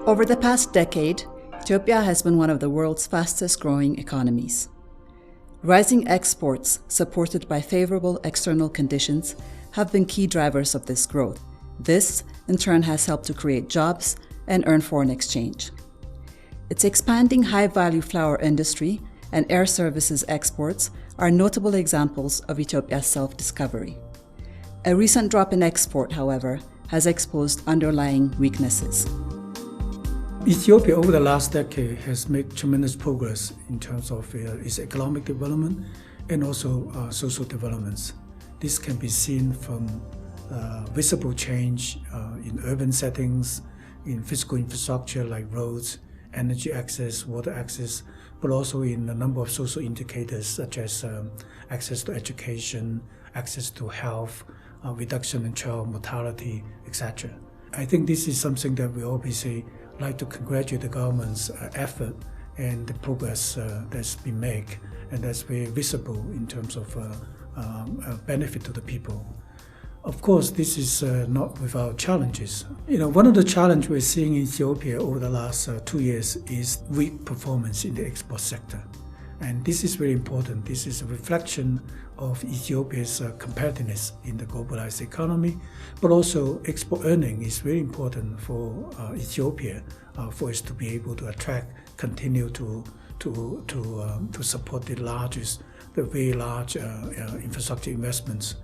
Over the past decade, Ethiopia has been one of the world's fastest growing economies. Rising exports, supported by favorable external conditions, have been key drivers of this growth. This, in turn, has helped to create jobs and earn foreign exchange. Its expanding high-value flower industry and air services exports are notable examples of Ethiopia's self-discovery. A recent drop in export, however, has exposed underlying weaknesses. Ethiopia over the last decade has made tremendous progress in terms of its economic development and also social developments. This can be seen from visible change in urban settings, in physical infrastructure like roads, energy access, water access, but also in a number of social indicators such as access to education, access to health, reduction in child mortality, etc. I think this is something that we obviously like to congratulate the government's effort and the progress that's been made, and that's very visible in terms of benefit to the people. Of course, this is not without challenges. One of the challenges we're seeing in Ethiopia over the last 2 years is weak performance in the export sector. And this is very important. This is a reflection of Ethiopia's competitiveness in the globalized economy, but also export earning is very important for Ethiopia, for us to be able to continue to support the very large infrastructure investments.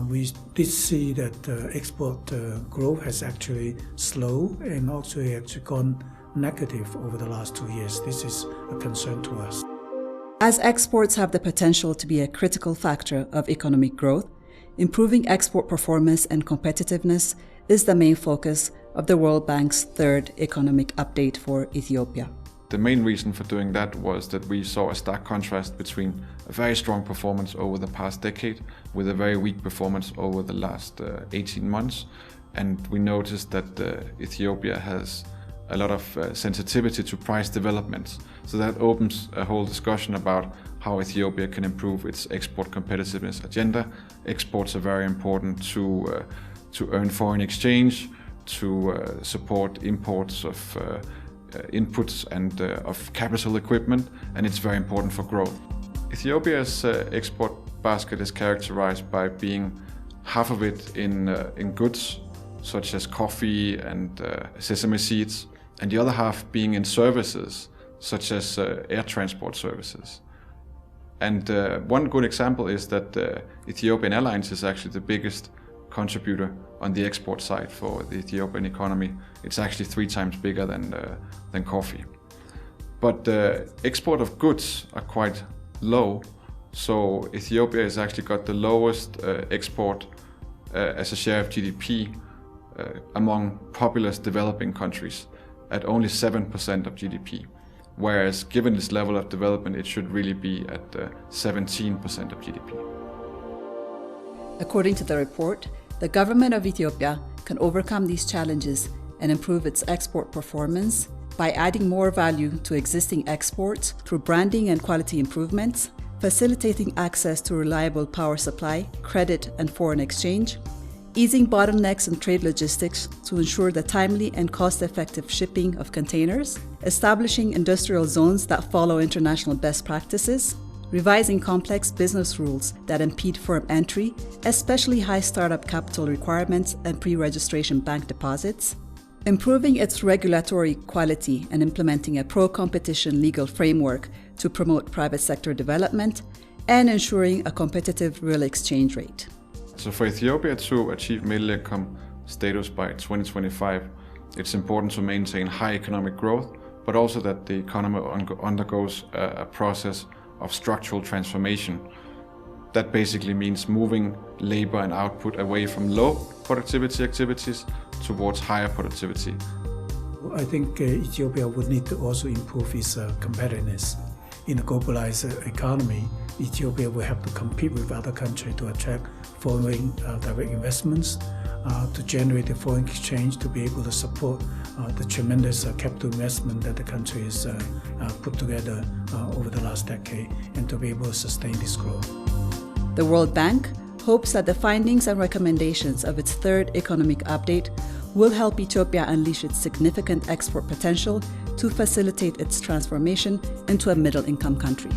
We did see that export growth has actually slowed and also actually gone negative over the last 2 years. This is a concern to us. As exports have the potential to be a critical factor of economic growth, improving export performance and competitiveness is the main focus of the World Bank's third economic update for Ethiopia. The main reason for doing that was that we saw a stark contrast between a very strong performance over the past decade with a very weak performance over the last 18 months. And we noticed that Ethiopia has a lot of sensitivity to price developments. So that opens a whole discussion about how Ethiopia can improve its export competitiveness agenda. Exports are very important to earn foreign exchange, to support imports of inputs and of capital equipment, and it's very important for growth. Ethiopia's export basket is characterized by being half of it in goods such as coffee and sesame seeds, and the other half being in services such as air transport services. And one good example is that Ethiopian Airlines is actually the biggest contributor on the export side for the Ethiopian economy. It's actually 3 times bigger than coffee. But export of goods are quite low, so Ethiopia has actually got the lowest export as a share of GDP among populous developing countries at only 7% of GDP, whereas given this level of development, it should really be at 17% of GDP. According to the report, the government of Ethiopia can overcome these challenges and improve its export performance by adding more value to existing exports through branding and quality improvements, facilitating access to reliable power supply, credit, and foreign exchange, easing bottlenecks in trade logistics to ensure the timely and cost-effective shipping of containers, establishing industrial zones that follow international best practices, revising complex business rules that impede firm entry, especially high startup capital requirements and pre-registration bank deposits, improving its regulatory quality and implementing a pro-competition legal framework to promote private sector development, and ensuring a competitive real exchange rate. So for Ethiopia to achieve middle income status by 2025, it's important to maintain high economic growth, but also that the economy undergoes a process of structural transformation. That basically means moving labor and output away from low productivity activities towards higher productivity. I think Ethiopia would need to also improve its competitiveness. In a globalized economy, Ethiopia will have to compete with other countries to attract foreign direct investments, to generate the foreign exchange, to be able to support the tremendous capital investment that the country has put together over the last decade, and to be able to sustain this growth. The World Bank hopes that the findings and recommendations of its third economic update will help Ethiopia unleash its significant export potential to facilitate its transformation into a middle-income country.